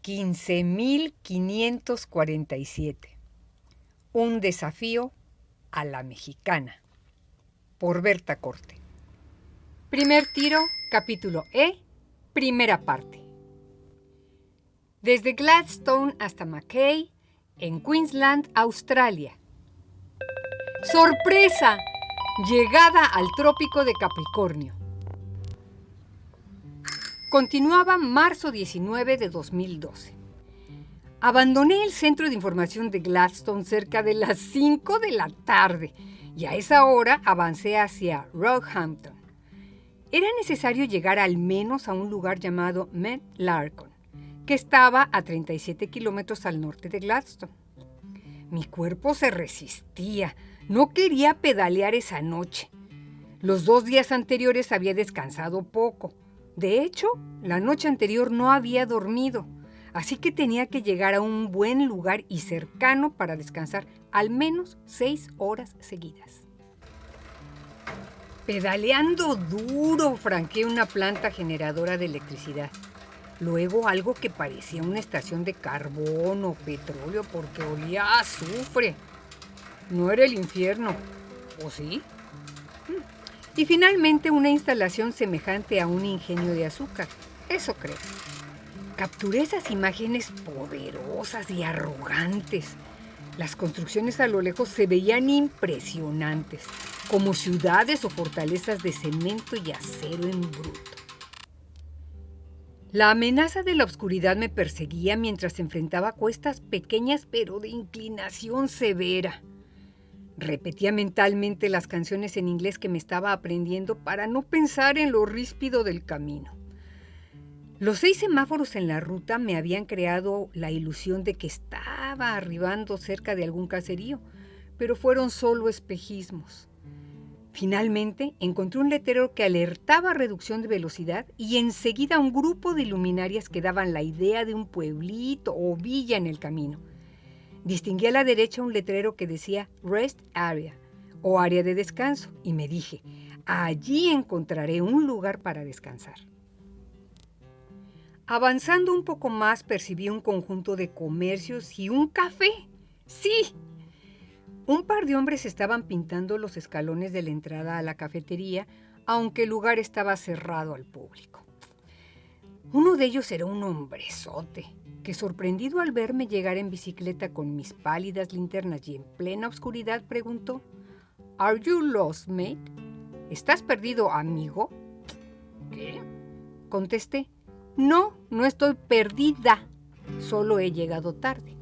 15.547. Un desafío a la mexicana. Por Berta Corte. Primer tiro, capítulo E, primera parte. Desde Gladstone hasta Mackay, en Queensland, Australia. ¡Sorpresa! Llegada al trópico de Capricornio. Continuaba marzo 19 de 2012. Abandoné el centro de información de Gladstone cerca de las 5 de la tarde y a esa hora avancé hacia Rockhampton. Era necesario llegar al menos a un lugar llamado Larcon, que estaba a 37 kilómetros al norte de Gladstone. Mi cuerpo se resistía, no quería pedalear esa noche. Los 2 días anteriores había descansado poco. De hecho, la noche anterior no había dormido, así que tenía que llegar a un buen lugar y cercano para descansar al menos 6 horas seguidas. Pedaleando duro, franqueé una planta generadora de electricidad. Luego algo que parecía una estación de carbón o petróleo porque olía a azufre. No era el infierno, ¿o sí? Y finalmente una instalación semejante a un ingenio de azúcar. Eso creo. Capturé esas imágenes poderosas y arrogantes. Las construcciones a lo lejos se veían impresionantes, como ciudades o fortalezas de cemento y acero en bruto. La amenaza de la oscuridad me perseguía mientras enfrentaba cuestas pequeñas pero de inclinación severa. Repetía mentalmente las canciones en inglés que me estaba aprendiendo para no pensar en lo ríspido del camino. Los 6 semáforos en la ruta me habían creado la ilusión de que estaba arribando cerca de algún caserío, pero fueron solo espejismos. Finalmente encontré un letrero que alertaba reducción de velocidad y enseguida un grupo de luminarias que daban la idea de un pueblito o villa en el camino. Distinguí a la derecha un letrero que decía Rest Area o área de descanso y me dije, allí encontraré un lugar para descansar. Avanzando un poco más percibí un conjunto de comercios y un café. ¡Sí! Un par de hombres estaban pintando los escalones de la entrada a la cafetería, aunque el lugar estaba cerrado al público. Uno de ellos era un hombrezote, que sorprendido al verme llegar en bicicleta con mis pálidas linternas y en plena oscuridad preguntó, ¿Are you lost, mate? ¿Estás perdido, amigo? ¿Qué? Contesté, no estoy perdida, solo he llegado tarde.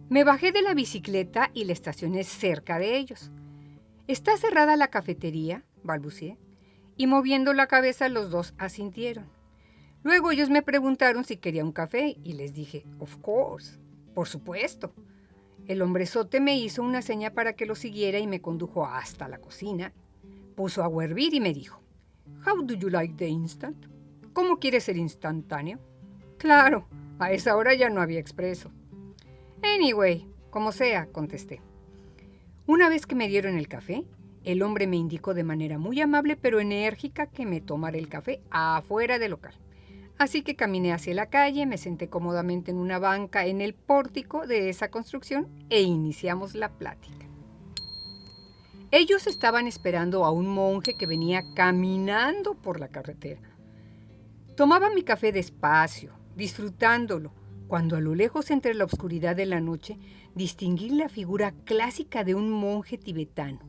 Me bajé de la bicicleta y la estacioné cerca de ellos. ¿Está cerrada la cafetería?, balbuceé, y moviendo la cabeza los dos asintieron. Luego ellos me preguntaron si quería un café y les dije, of course, por supuesto. El hombrezote me hizo una seña para que lo siguiera y me condujo hasta la cocina. Puso agua a hervir y me dijo, How do you like the instant? ¿Cómo quieres el instantáneo? Claro, a esa hora ya no había expreso. Anyway, como sea, contesté. Una vez que me dieron el café, el hombre me indicó de manera muy amable pero enérgica que me tomara el café afuera del local. Así que caminé hacia la calle, me senté cómodamente en una banca en el pórtico de esa construcción e iniciamos la plática. Ellos estaban esperando a un monje que venía caminando por la carretera. Tomaba mi café despacio, disfrutándolo, cuando a lo lejos entre la oscuridad de la noche distinguí la figura clásica de un monje tibetano.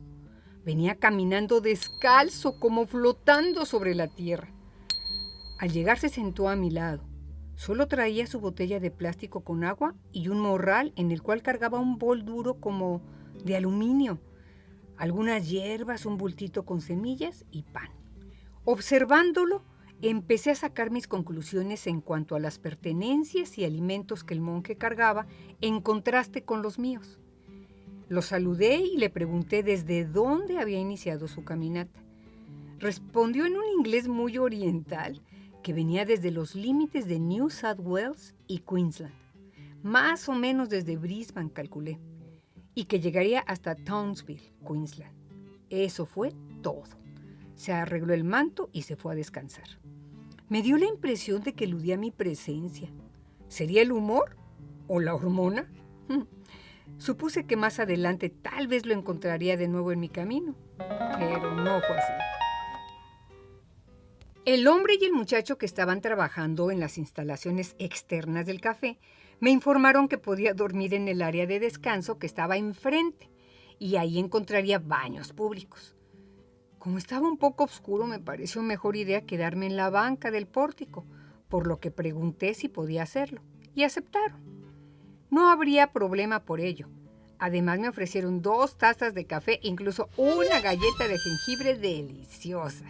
Venía caminando descalzo, como flotando sobre la tierra. Al llegar se sentó a mi lado. Solo traía su botella de plástico con agua y un morral en el cual cargaba un bol duro como de aluminio, algunas hierbas, un bultito con semillas y pan. Observándolo, empecé a sacar mis conclusiones en cuanto a las pertenencias y alimentos que el monje cargaba en contraste con los míos. Lo saludé y le pregunté desde dónde había iniciado su caminata. Respondió en un inglés muy oriental que venía desde los límites de New South Wales y Queensland, más o menos desde Brisbane, calculé, y que llegaría hasta Townsville, Queensland. Eso fue todo. Se arregló el manto y se fue a descansar. Me dio la impresión de que eludía mi presencia. ¿Sería el humor o la hormona? Supuse que más adelante tal vez lo encontraría de nuevo en mi camino, pero no fue así. El hombre y el muchacho que estaban trabajando en las instalaciones externas del café me informaron que podía dormir en el área de descanso que estaba enfrente y ahí encontraría baños públicos. Como estaba un poco oscuro, me pareció mejor idea quedarme en la banca del pórtico, por lo que pregunté si podía hacerlo, y aceptaron. No habría problema por ello. Además me ofrecieron 2 tazas de café, incluso una galleta de jengibre deliciosa.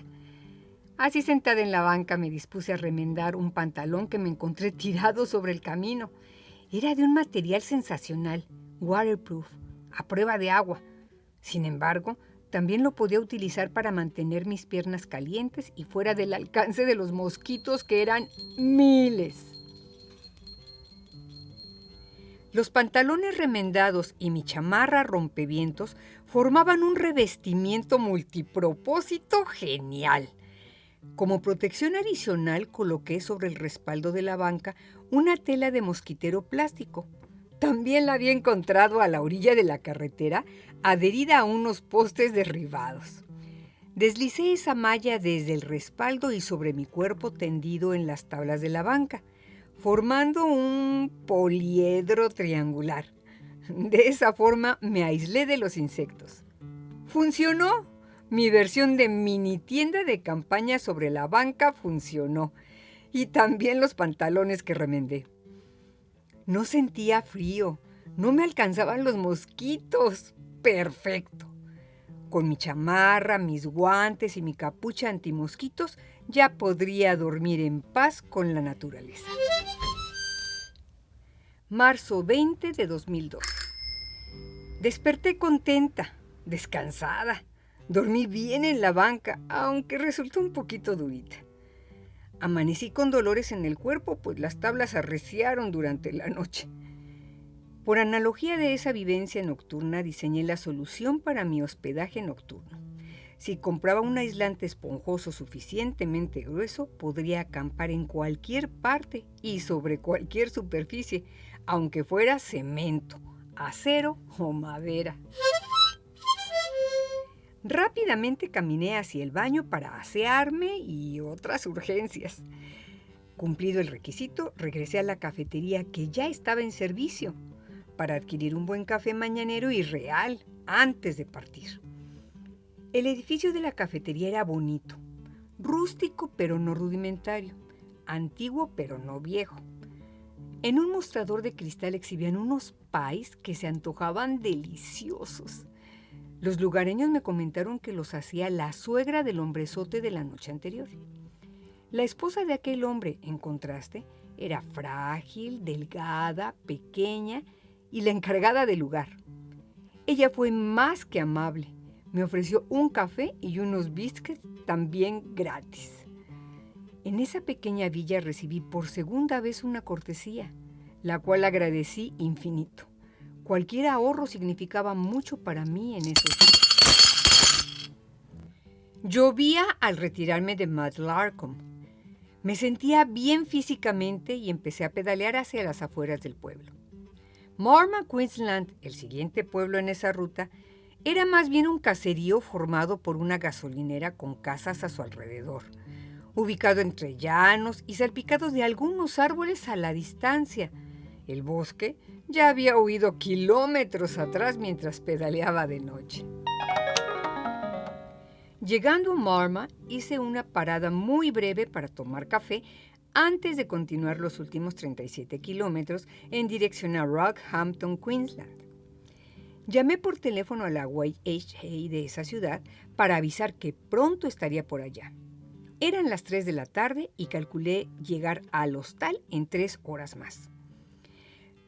Así sentada en la banca me dispuse a remendar un pantalón que me encontré tirado sobre el camino. Era de un material sensacional, waterproof, a prueba de agua. Sin embargo, también lo podía utilizar para mantener mis piernas calientes y fuera del alcance de los mosquitos, que eran miles. Los pantalones remendados y mi chamarra rompevientos formaban un revestimiento multipropósito genial. Como protección adicional coloqué sobre el respaldo de la banca una tela de mosquitero plástico. También la había encontrado a la orilla de la carretera, adherida a unos postes derribados. Deslicé esa malla desde el respaldo y sobre mi cuerpo tendido en las tablas de la banca, formando un poliedro triangular. De esa forma me aislé de los insectos. ¡Funcionó! Mi versión de mini tienda de campaña sobre la banca funcionó. Y también los pantalones que remendé. No sentía frío, no me alcanzaban los mosquitos. ¡Perfecto! Con mi chamarra, mis guantes y mi capucha antimosquitos ya podría dormir en paz con la naturaleza. Marzo 20 de 2002. Desperté contenta, descansada. Dormí bien en la banca, aunque resultó un poquito durita. Amanecí con dolores en el cuerpo, pues las tablas arreciaron durante la noche. Por analogía de esa vivencia nocturna, diseñé la solución para mi hospedaje nocturno. Si compraba un aislante esponjoso suficientemente grueso, podría acampar en cualquier parte y sobre cualquier superficie, aunque fuera cemento, acero o madera. Rápidamente caminé hacia el baño para asearme y otras urgencias. Cumplido el requisito, regresé a la cafetería que ya estaba en servicio para adquirir un buen café mañanero y real antes de partir. El edificio de la cafetería era bonito, rústico pero no rudimentario, antiguo pero no viejo. En un mostrador de cristal exhibían unos pies que se antojaban deliciosos. Los lugareños me comentaron que los hacía la suegra del hombrezote de la noche anterior. La esposa de aquel hombre, en contraste, era frágil, delgada, pequeña y la encargada del lugar. Ella fue más que amable. Me ofreció un café y unos biscuits también gratis. En esa pequeña villa recibí por segunda vez una cortesía, la cual agradecí infinito. Cualquier ahorro significaba mucho para mí en esos días. Llovía al retirarme de Mount Larcombe. Me sentía bien físicamente y empecé a pedalear hacia las afueras del pueblo. Marma, Queensland, el siguiente pueblo en esa ruta, era más bien un caserío formado por una gasolinera con casas a su alrededor, ubicado entre llanos y salpicado de algunos árboles a la distancia. El bosque ya había huido kilómetros atrás mientras pedaleaba de noche. Llegando a Marma, hice una parada muy breve para tomar café antes de continuar los últimos 37 kilómetros en dirección a Rockhampton, Queensland. Llamé por teléfono a la YHA de esa ciudad para avisar que pronto estaría por allá. Eran las 3 de la tarde y calculé llegar al hostal en 3 horas más.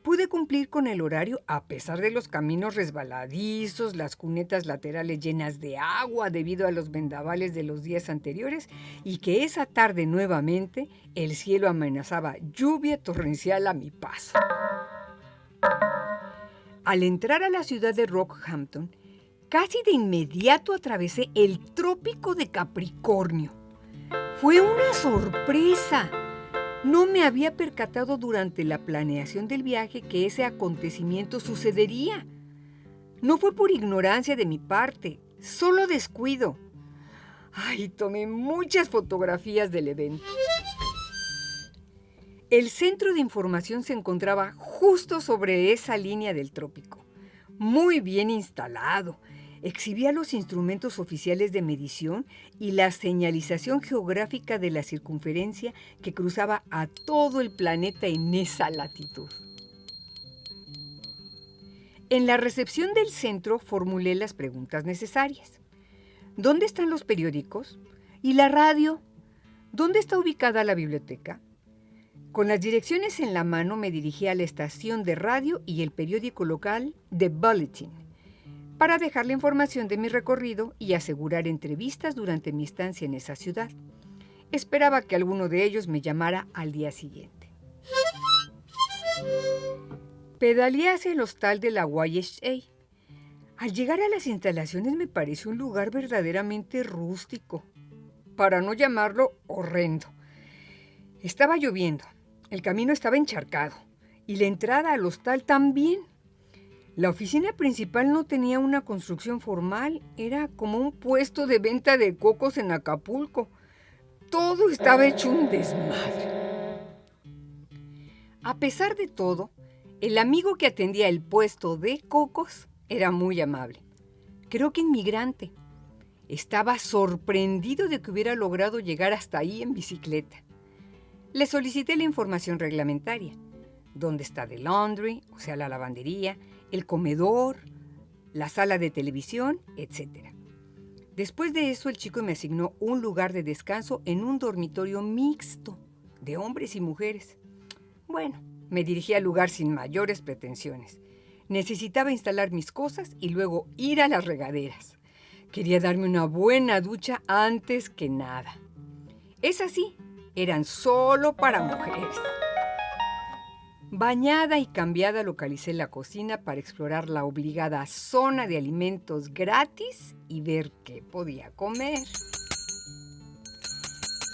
Pude cumplir con el horario a pesar de los caminos resbaladizos, las cunetas laterales llenas de agua debido a los vendavales de los días anteriores y que esa tarde nuevamente el cielo amenazaba lluvia torrencial a mi paso. Al entrar a la ciudad de Rockhampton, casi de inmediato atravesé el trópico de Capricornio. Fue una sorpresa. No me había percatado durante la planeación del viaje que ese acontecimiento sucedería. No fue por ignorancia de mi parte, solo descuido. Ay, tomé muchas fotografías del evento. El centro de información se encontraba justo sobre esa línea del trópico, muy bien instalado. Exhibía los instrumentos oficiales de medición y la señalización geográfica de la circunferencia que cruzaba a todo el planeta en esa latitud. En la recepción del centro formulé las preguntas necesarias. ¿Dónde están los periódicos? ¿Y la radio? ¿Dónde está ubicada la biblioteca? Con las direcciones en la mano me dirigí a la estación de radio y el periódico local The Bulletin para dejar la información de mi recorrido y asegurar entrevistas durante mi estancia en esa ciudad. Esperaba que alguno de ellos me llamara al día siguiente. Pedaleé hacia el hostal de la YHA. Al llegar a las instalaciones me pareció un lugar verdaderamente rústico, para no llamarlo horrendo. Estaba lloviendo, el camino estaba encharcado y la entrada al hostal también. La oficina principal no tenía una construcción formal, era como un puesto de venta de cocos en Acapulco. Todo estaba hecho un desmadre. A pesar de todo, el amigo que atendía el puesto de cocos era muy amable. Creo que inmigrante. Estaba sorprendido de que hubiera logrado llegar hasta ahí en bicicleta. Le solicité la información reglamentaria. ¿Dónde está the laundry, o sea, la lavandería, el comedor, la sala de televisión, etcétera? Después de eso, el chico me asignó un lugar de descanso en un dormitorio mixto de hombres y mujeres. Bueno, me dirigí al lugar sin mayores pretensiones. Necesitaba instalar mis cosas y luego ir a las regaderas. Quería darme una buena ducha antes que nada. Es así, eran solo para mujeres. Bañada y cambiada, localicé la cocina para explorar la obligada zona de alimentos gratis y ver qué podía comer.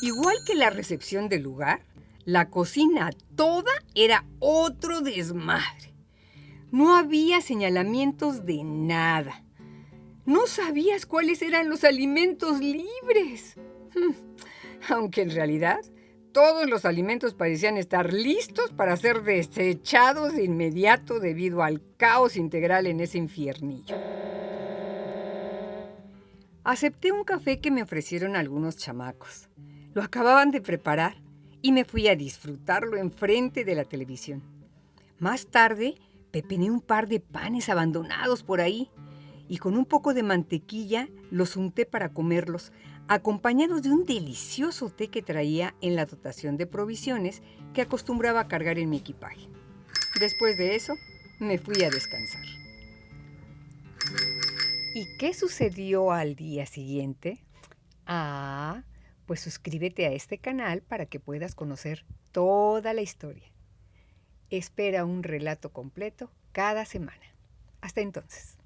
Igual que la recepción del lugar, la cocina toda era otro desmadre. No había señalamientos de nada. No sabías cuáles eran los alimentos libres. Aunque en realidad todos los alimentos parecían estar listos para ser desechados de inmediato debido al caos integral en ese infiernillo. Acepté un café que me ofrecieron algunos chamacos. Lo acababan de preparar y me fui a disfrutarlo enfrente de la televisión. Más tarde, pepené un par de panes abandonados por ahí y con un poco de mantequilla los unté para comerlos, acompañados de un delicioso té que traía en la dotación de provisiones que acostumbraba a cargar en mi equipaje. Después de eso, me fui a descansar. ¿Y qué sucedió al día siguiente? Pues suscríbete a este canal para que puedas conocer toda la historia. Espera un relato completo cada semana. Hasta entonces.